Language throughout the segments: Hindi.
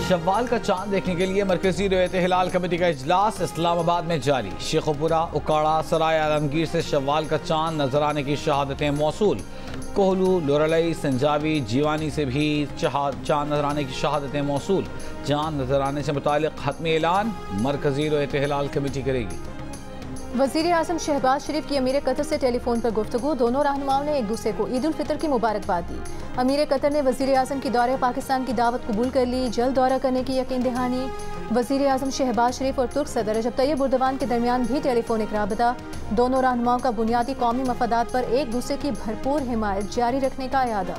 शव्वाल का चांद देखने के लिए मरकजी रोयत हिलाल कमेटी का इजलास इस्लामाबाद में जारी। शेखुपुरा, उकाड़ा, सराय आलमगीर से शव्वाल का चांद नजर आने की शहादतें मौसूल। कोहलू, लोरलई, संजावी, जीवानी से भी चांद नजर आने की शहादतें मौसूल। चांद नजर आने से मुतालिक हतमी ऐलान मरकजी रोयत हिलाल कमेटी करेगी। वज़ीर आज़म शहबाज शरीफ की अमीर कतर से टेलीफोन पर गुफ्तगू। दोनों रहनुमाओं ने एक दूसरे को ईद उल फितर की मुबारकबाद दी। अमीर कतर ने वज़ीर आज़म की दौरे पाकिस्तान की दावत कबूल कर ली। जल्द दौरा करने की यकीन दहानी। वज़ीर आज़म शहबाज शरीफ और तुर्क सदर रजब तैयब एर्दोगान के दरमियान भी टेलीफोनिक राबता। दोनों रहनुमाओं का बुनियादी कौमी मफादात पर एक दूसरे की भरपूर हिमायत जारी रखने का इरादा।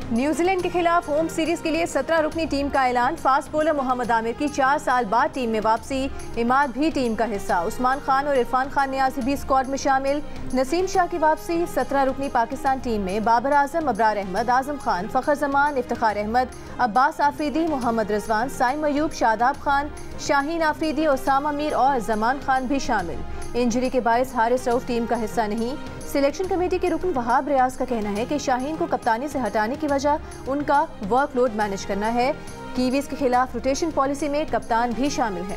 न्यूजीलैंड के खिलाफ होम सीरीज के लिए 17 रुकनी टीम का ऐलान। फास्ट बॉलर मोहम्मद आमिर की 4 साल बाद टीम में वापसी। इमाद भी टीम का हिस्सा। उस्मान खान और इरफान खान नियाज़ी भी स्क्वाड में शामिल। नसीम शाह की वापसी। 17 रुकनी पाकिस्तान टीम में बाबर आजम, अबरार अहमद, आजम खान, फ़खर जमान, इफ्तिखार अहमद, अब्बास आफरीदी, मोहम्मद रिजवान, साइम अयूब, शादाब खान, शाहीन आफरीदी, ओसामा मीर और जमान खान भी शामिल। इंजरी के बायस हारिस रऊफ टीम का हिस्सा नहीं। सिलेक्शन कमेटी के रुकन वहाब रियाज का कहना है कि शाहीन को कप्तानी से हटाने की वजह उनका वर्कलोड मैनेज करना है। कीवीज के खिलाफ रोटेशन पॉलिसी में कप्तान भी शामिल है।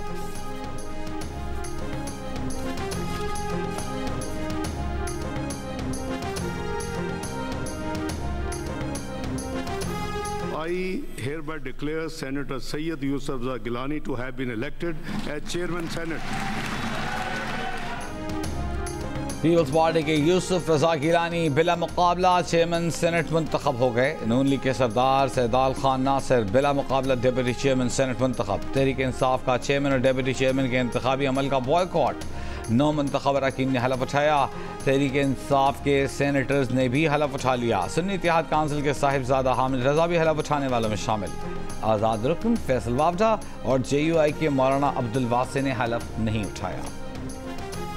I hereby declare Senator Sayyid Yusuf Rza Gilani to have been elected as Chairman Senate. Peoples Party के यूसुफ रजा गिलानी बिला मुकाबला चेयरमैन सेनेट मुंतखब हो गए। नून लीग के सरदार सैदाल खान नासिर बिला मुकाबला डिप्टी चेयरमैन सेनेट मुंतखब। तहरीक इंसाफ का चेयरमैन और डिप्टी चेयरमैन के इंतखाबी अमल का बॉयकॉट। 9 मुंतखब अरकान ने हलफ उठाया। तहरीक इंसाफ के सेनेटर्स ने भी हलफ उठा लिया। सुन्नी इत्तेहाद काउंसिल के साहिबजादा हामिद रजा भी हलफ उठाने वालों में शामिल। आज़ाद रुकन फैसल वावडा और JUI के मौलाना अब्दुल वासे ने हलफ नहीं उठाया।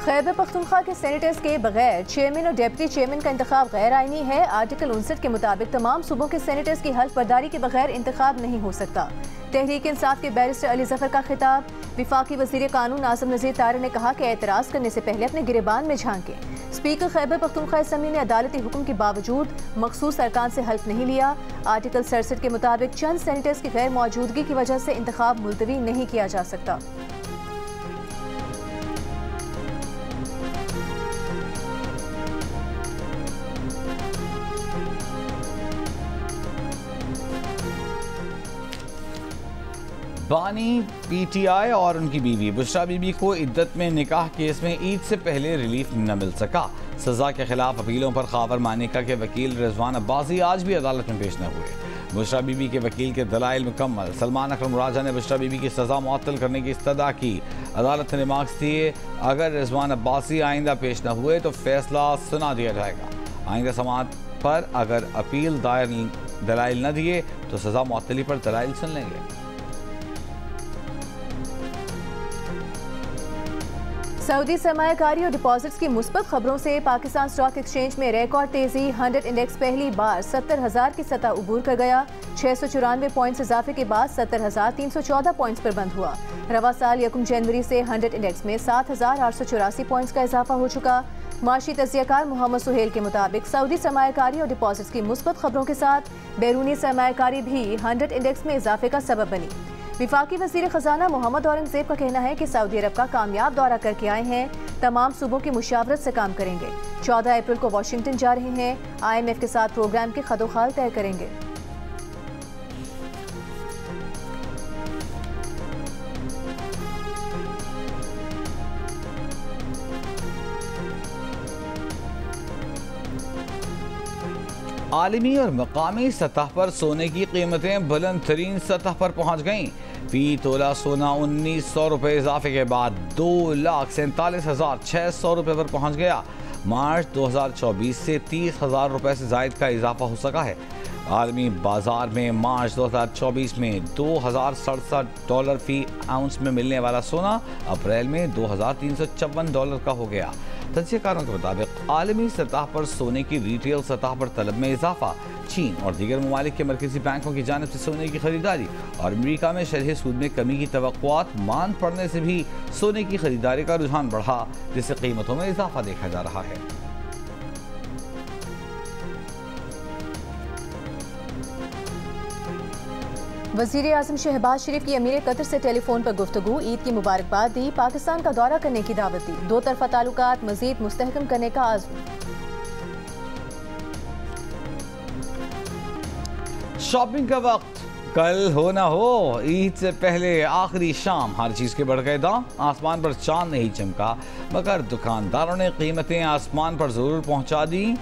खैबर पख्तूनख्वा के सेनेटर्स के बगैर चेयरमैन और डिप्टी चेयरमैन का इंतखाब गैर आईनी है। आर्टिकल 59 के मुताबिक तमाम सूबों के सेनेटर्स की हल्फ बर्दारी के बगैर इंतखाब नहीं हो सकता। तहरीक इंसाफ के बैरिस्टर अली जफर का खिताब। विफाकी वज़ीर कानून आज़म नज़ीर तारे ने कहा कि एतराज़ करने से पहले अपने गिरेबान में झांकें। स्पीकर खैबर पख्तूनख्वा असम्बली ने अदालती हुक्म के बावजूद मखसूस अरकान से हल्फ नहीं लिया। आर्टिकल 67 के मुताबिक चंद सेनेटर्स की गैर मौजूदगी की वजह से इंतखाब मुलतवी नहीं किया जा सकता। बानी PTI और उनकी बीवी बुशरा बीबी को इद्दत में निकाह केस में ईद से पहले रिलीफ न मिल सका। सजा के खिलाफ अपीलों पर खावर मानिका के वकील रिजवान अब्बासी आज भी अदालत में पेश न हुए। बुशरा बीबी के वकील के दलाइल मुकम्मल। सलमान अकरम राजा ने बुशरा बीबी की सजा मुअत्तल करने की इस्तदा की। अदालत ने रिमार्क्स दिए, अगर रिजवान अब्बासी आइंदा पेश न हुए तो फैसला सुना दिया जाएगा। आइंदा समाअत पर अगर अपील दायर दलाइल न दिए तो सजा मुअत्तली पर दलाइल सुन लेंगे। सऊदी सरमायाकारी और डिपॉजिट्स की मुस्बत खबरों से पाकिस्तान स्टॉक एक्सचेंज में रिकॉर्ड तेजी। 100 इंडेक्स पहली बार 70,000 की सतह उबूर कर गया। 694 पॉइंट्स इजाफे के बाद 70,314 पॉइंट्स पर बंद हुआ। रवा साल 1 जनवरी से 100 इंडेक्स में 7,884 पॉइंट्स का इजाफा हो चुका। माशी तजियाकार मोहम्मद सुहेल के मुताबिक सऊदी सरमायाकारी और डिपॉजिट्स की मुस्बत खबरों के साथ बैरूनी सरमायाकारी भी 100 इंडेक्स में इजाफे का सबब बनी। विफाकी वज़ीर ख़जाना मोहम्मद औरंगज़ेब का कहना है कि सऊदी अरब का कामयाब दौरा करके आए हैं। तमाम सूबों की मुशावरत से काम करेंगे। 14 अप्रैल को वाशिंगटन जा रहे हैं। IMF के साथ प्रोग्राम की खदोखाल तय करेंगे। आलमी और मकामी सतह पर सोने की कीमतें बुलंद तरीन सतह पर पहुँच गईं। फी तोला सोना 1900 रुपये इजाफे के बाद 2,47,600 रुपये पर पहुँच गया। मार्च 2024 से 30,000 रुपये से जायद का इजाफा हो सका है। आलमी बाजार में मार्च 2024 में $2,067 फी आउंस में मिलने वाला सोना अप्रैल में $2,354 का हो गया। तज्ज़ियाकारों के मुताबिक आलमी सतह पर सोने की रिटेल सतह पर तलब में इजाफा, चीन और दीगर ममालिक के मरकजी बैंकों की जानिब से सोने की खरीदारी और अमरीका में शरह सूद में कमी की तवक्कुआत मान पड़ने से भी सोने की खरीदारी का रुझान बढ़ा, जिससे कीमतों में इजाफा देखा जा रहा है। वज़ीर आज़म शहबाज शरीफ की अमीर कतर से टेलीफोन पर गुफ्तगू, ईद की मुबारकबाद दी, पाकिस्तान का दौरा करने की दावत दी, दो तरफा ताल्लुकात मज़ीद मुस्तहकम करने का आज़म। शॉपिंग का वक्त कल हो ना हो, ईद से पहले आखिरी शाम हर चीज़ के बढ़ गए दाम, आसमान पर चांद नहीं चमका मगर दुकानदारों ने कीमतें आसमान पर ज़रूर पहुंचा दी।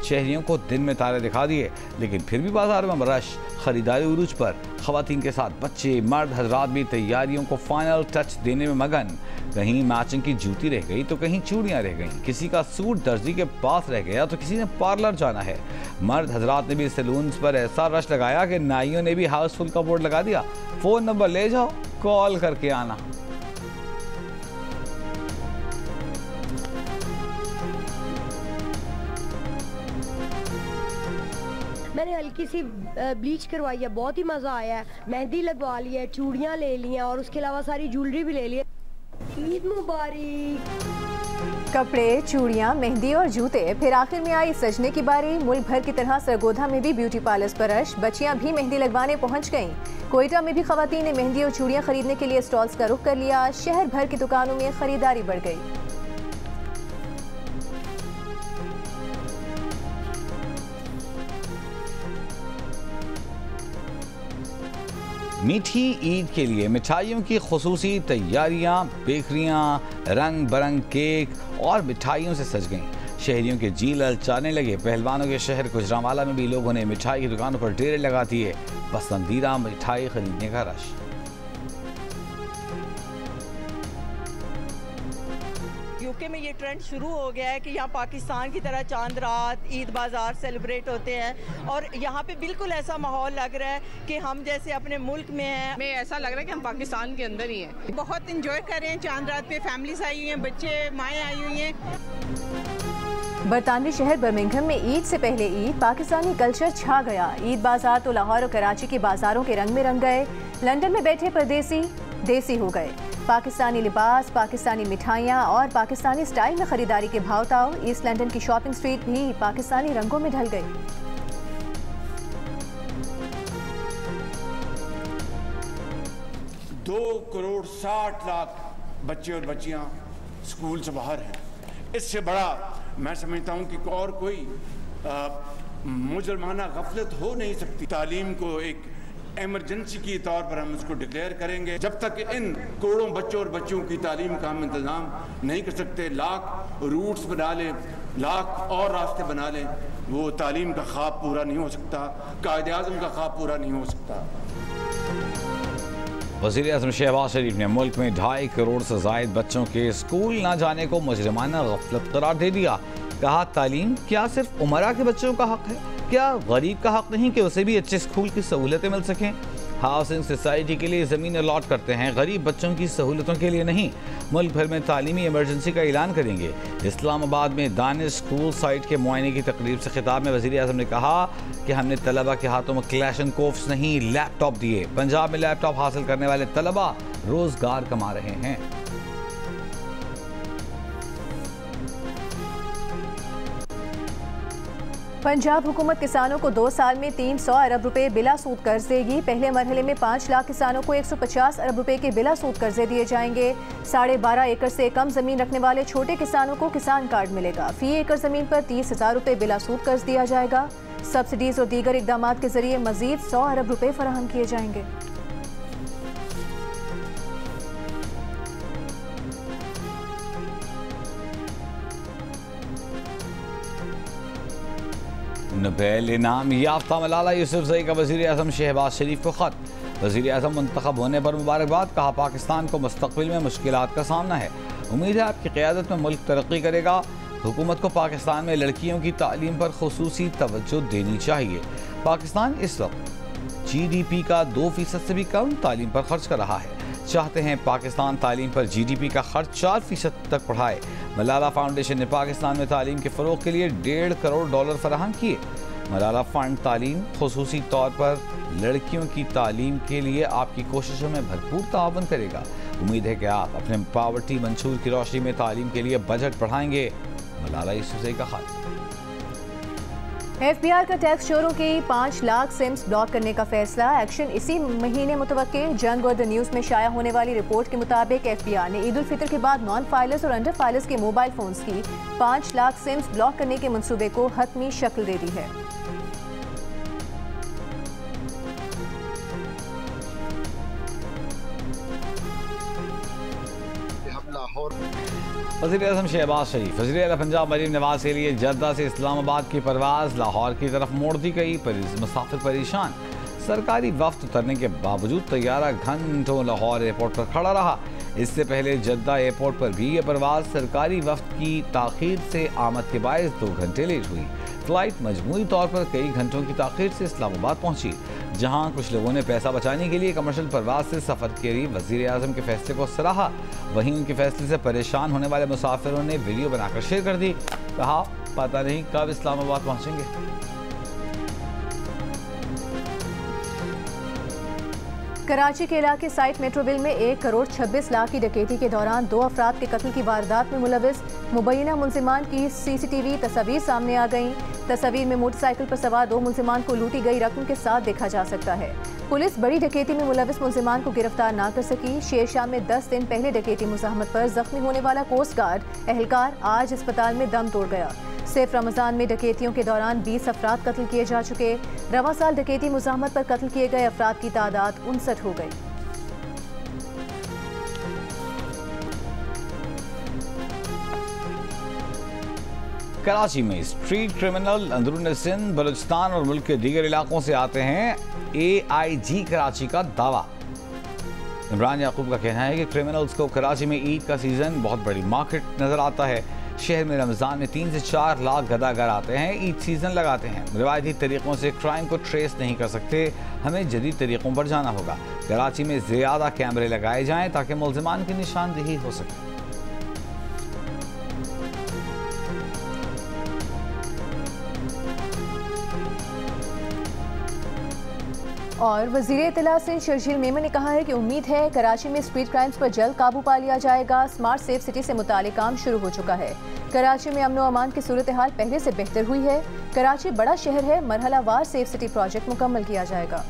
शहरियों को दिन में तारे दिखा दिए, लेकिन फिर भी बाजार में रश, खरीदारी उरूज पर। खवातीन के साथ बच्चे, मर्द हजरात भी तैयारियों को फाइनल टच देने में मगन। कहीं मैचिंग की जूती रह गई तो कहीं चूड़ियां रह गईं, किसी का सूट दर्जी के पास रह गया तो किसी ने पार्लर जाना है। मर्द हजरात ने भी सैलून्स पर ऐसा रश लगाया कि नाइयों ने भी हाउसफुल का बोर्ड लगा दिया, फ़ोन नंबर ले जाओ, कॉल करके आना। मैंने हल्की सी ब्लीच करवाई है, बहुत ही मज़ा आया है, मेहंदी लगवा ली है, चूड़ियाँ ले ली हैं और उसके अलावा सारी ज्वेलरी भी ले ली है। ईद मुबारक। कपड़े, चूड़ियाँ, मेहंदी और जूते, फिर आखिर में आई सजने की बारी। मुल्क भर की तरह सरगोधा में भी ब्यूटी पार्लर्स पर रश, बच्चियाँ भी मेहंदी लगवाने पहुँच गईं। कोयटा में भी खवातीन ने मेहंदी और चूड़ियाँ खरीदने के लिए स्टॉल्स का रुख कर लिया, शहर भर की दुकानों में खरीदारी बढ़ गई। 'मीठी ईद' के लिए मिठाइयों की खुसूसी तैयारियां, बेकरियां रंग बरंग केक और मिठाइयों से सज गईं। शहरियों के जी ललचाने लगे। पहलवानों के शहर गुजरांवाला में भी लोगों ने मिठाई की दुकानों पर डेरे लगा दिए। पसंदीदा मिठाई खरीदने का रश। यूके में ये ट्रेंड शुरू हो गया है कि यहाँ पाकिस्तान की तरह चांद रात, ईद बाज़ार सेलिब्रेट होते हैं और यहाँ पे बिल्कुल ऐसा माहौल लग रहा है कि हम जैसे अपने मुल्क में हैं। हमें ऐसा लग रहा है कि हम पाकिस्तान के अंदर ही हैं। बहुत इंजॉय कर रहे हैं चांद रात पे, फैमिलीज आई हुई हैं, बच्चे माएँ आई हुई हैं। बरतानवी शहर बर्मिंघम में ईद से पहले ईद, पाकिस्तानी कल्चर छा गया। ईद बाजार तो लाहौर और कराची के बाजारों के रंग में रंग गए। लंदन में बैठे परदेसी देसी हो गए। पाकिस्तानी लिबास, पाकिस्तानी मिठाइयाँ और पाकिस्तानी स्टाइल में खरीदारी के भाव ताव। ईस्ट लंदन की शॉपिंग स्ट्रीट भी पाकिस्तानी रंगों में ढल गई। 2,60,00,000 बच्चे और बच्चियाँ स्कूल से बाहर हैं। इससे बड़ा मैं समझता हूँ कि और कोई मुजरमाना गफलत हो नहीं सकती। तालीम को एक एमरजेंसी के तौर पर हम उसको डिक्लेयर करेंगे। जब तक इन करोड़ों बच्चों और बच्चियों की तालीम का हम इंतज़ाम नहीं कर सकते, लाख रूट्स बना लें, लाख और रास्ते बना लें, वो तालीम का ख्वाब पूरा नहीं हो सकता, कायदे आज़म का ख्वाब पूरा नहीं हो सकता। वज़ीर आज़म शहबाज शरीफ ने मुल्क में 2.5 करोड़ से ज़ायद बच्चों के स्कूल न जाने को मुजरिमाना गफलत करार दे दिया। कहा, तालीम क्या सिर्फ उमरा के बच्चों का हक है? क्या गरीब का हक नहीं कि उसे भी अच्छे स्कूल की सहूलतें मिल सकें? हाउसिंग सोसाइटी के लिए ज़मीन अलॉट करते हैं, गरीब बच्चों की सहूलतों के लिए नहीं। मुल्क भर में तालीमी इमरजेंसी का ऐलान करेंगे। इस्लामाबाद में दानिश स्कूल साइट के मुआयने की तकरीब से खिताब में वज़ीर आज़म ने कहा कि हमने तलबा के हाथों में क्लैशनकोफ्स नहीं, लैपटॉप दिए। पंजाब में लैपटॉप हासिल करने वाले तलबा रोजगार कमा रहे हैं। पंजाब हुकूमत किसानों को 2 साल में 300 अरब रुपए बिला सूद कर्ज देगी। पहले मरहले में 5 लाख किसानों को 150 अरब रुपए के बिला सूद कर्जे दिए जाएंगे। 12.5 एकड़ से कम जमीन रखने वाले छोटे किसानों को किसान कार्ड मिलेगा। फी एकड़ जमीन पर 30,000 रुपए बिला सूद कर्ज दिया जाएगा। सब्सिडीज और दीगर इकदाम के जरिए मजीद 100 अरब रुपए फराहम किए जाएंगे। नोबेल इनाम याफ्ता मलाला यूसुफजई का वज़ीर आज़म शहबाज शरीफ को ख़त। वज़ीर आज़म मुंतखब होने पर मुबारकबाद। कहा, पाकिस्तान को मुस्तक़बिल में मुश्किलात का सामना है। उम्मीद है आपकी क़यादत में मुल्क तरक्की करेगा। हुकूमत को पाकिस्तान में लड़कियों की तालीम पर खुसूसी तवज्जो देनी चाहिए। पाकिस्तान इस वक्त GDP का 2% से भी कम तालीम पर खर्च कर रहा है। चाहते हैं पाकिस्तान तालीम पर GDP का खर्च 4% तक बढ़ाए। मलाला फाउंडेशन ने पाकिस्तान में तालीम के फ़रोग के लिए $1.5 करोड़ फराहम किए। मलाला फंड तालीम खुसूसी तौर पर लड़कियों की तालीम के लिए आपकी कोशिशों में भरपूर ताउन करेगा। उम्मीद है कि आप अपने पावर्टी मंशूर की रोशनी में तालीम के लिए बजट बढ़ाएंगे। मलाला यूसुफजई का खात। FBI का टैक्स चोरों के 5 लाख सिम्स ब्लॉक करने का फैसला। एक्शन इसी महीने मुतवक्के। जंग और द न्यूज़ में शाया होने वाली रिपोर्ट के मुताबिक FBI ने ईद उल फितर के बाद नॉन फाइलर्स और अंडर फाइलर्स के मोबाइल फोन्स की 5 लाख सिम्स ब्लॉक करने के मंसूबे को हतमी शक्ल दे दी है। वज़ीर-ए-आज़म शहबाज शरीफ वज़ीर-ए-आला पंजाब मरीम नवाज के लिए जद्दा से इस्लामाबाद की परवाज़ लाहौर की तरफ मोड़ दी गई। मुसाफिर परेशान। सरकारी वफ्द उतरने के बावजूद तैयारा घंटों लाहौर एयरपोर्ट पर खड़ा रहा। इससे पहले जद्दा एयरपोर्ट पर भी ये परवाज़ सरकारी वफ्द की ताख़ीर से आमद के बायस 2 घंटे लेट हुई। फ़्लाइट मजमूई तौर पर कई घंटों की ताख़ीर से इस्लामाबाद पहुंची। जहां कुछ लोगों ने पैसा बचाने के लिए कमर्शियल परवाज़ से सफ़र के वज़ीर-ए-आज़म के फैसले को सराहा। वहीं उनके फैसले से परेशान होने वाले मुसाफिरों ने वीडियो बनाकर शेयर कर दी। कहा पता नहीं कब इस्लामाबाद पहुंचेंगे। कराची के इलाके साइट मेट्रोविल में 1 करोड़ 26 लाख की डकैती के दौरान 2 अफराद के कत्ल की वारदात में मुलविस मुबैना मुलजिमान की CCTV तस्वीर सामने आ गईं। तस्वीर में मोटरसाइकिल पर सवार 2 मुलजिमान को लूटी गई रकम के साथ देखा जा सकता है। पुलिस बड़ी डकैती में मुलविस मुलजिमान को गिरफ्तार ना कर सकी। शेरशाह में 10 दिन पहले डकैती मुज़ाहमत पर जख्मी होने वाला कोस्ट गार्ड एहलकार आज अस्पताल में दम तोड़ गया। सिर्फ रमज़ान में डकैतियों के दौरान 20 अफराद कत्ल किए जा चुके। रवां साल डकैती मुज़ाहमत पर कत्ल किए गए अफराद की तादाद 59 हो गई। कराची में स्ट्रीट क्रिमिनल अंदरून सिंध, बलूचिस्तान और मुल्क के दीगर इलाकों से आते हैं। AIG कराची का दावा। इमरान याकूब का कहना है कि क्रिमिनल्स को कराची में ईद का सीजन बहुत बड़ी मार्केट नजर आता है। शहर में रमज़ान में 3 से 4 लाख गदागर आते हैं, ईद सीजन लगाते हैं। रिवायती तरीक़ों से क्राइम को ट्रेस नहीं कर सकते, हमें जदीद तरीक़ों पर जाना होगा। कराची में ज़्यादा कैमरे लगाए जाएं ताकि मुल्ज़िमान की निशानदेही हो सके। और वज़ीर इत्तला सिंध शर्जील मेमन ने कहा है कि उम्मीद है कराची में स्ट्रीट क्राइम्स पर जल्द काबू पा लिया जाएगा। स्मार्ट सेफ सिटी से मुतालिक काम शुरू हो चुका है। कराची में अमन व अमान की सूरत हाल पहले से बेहतर हुई है। कराची बड़ा शहर है, मरहला वार सेफ सिटी प्रोजेक्ट मुकम्मल किया जाएगा।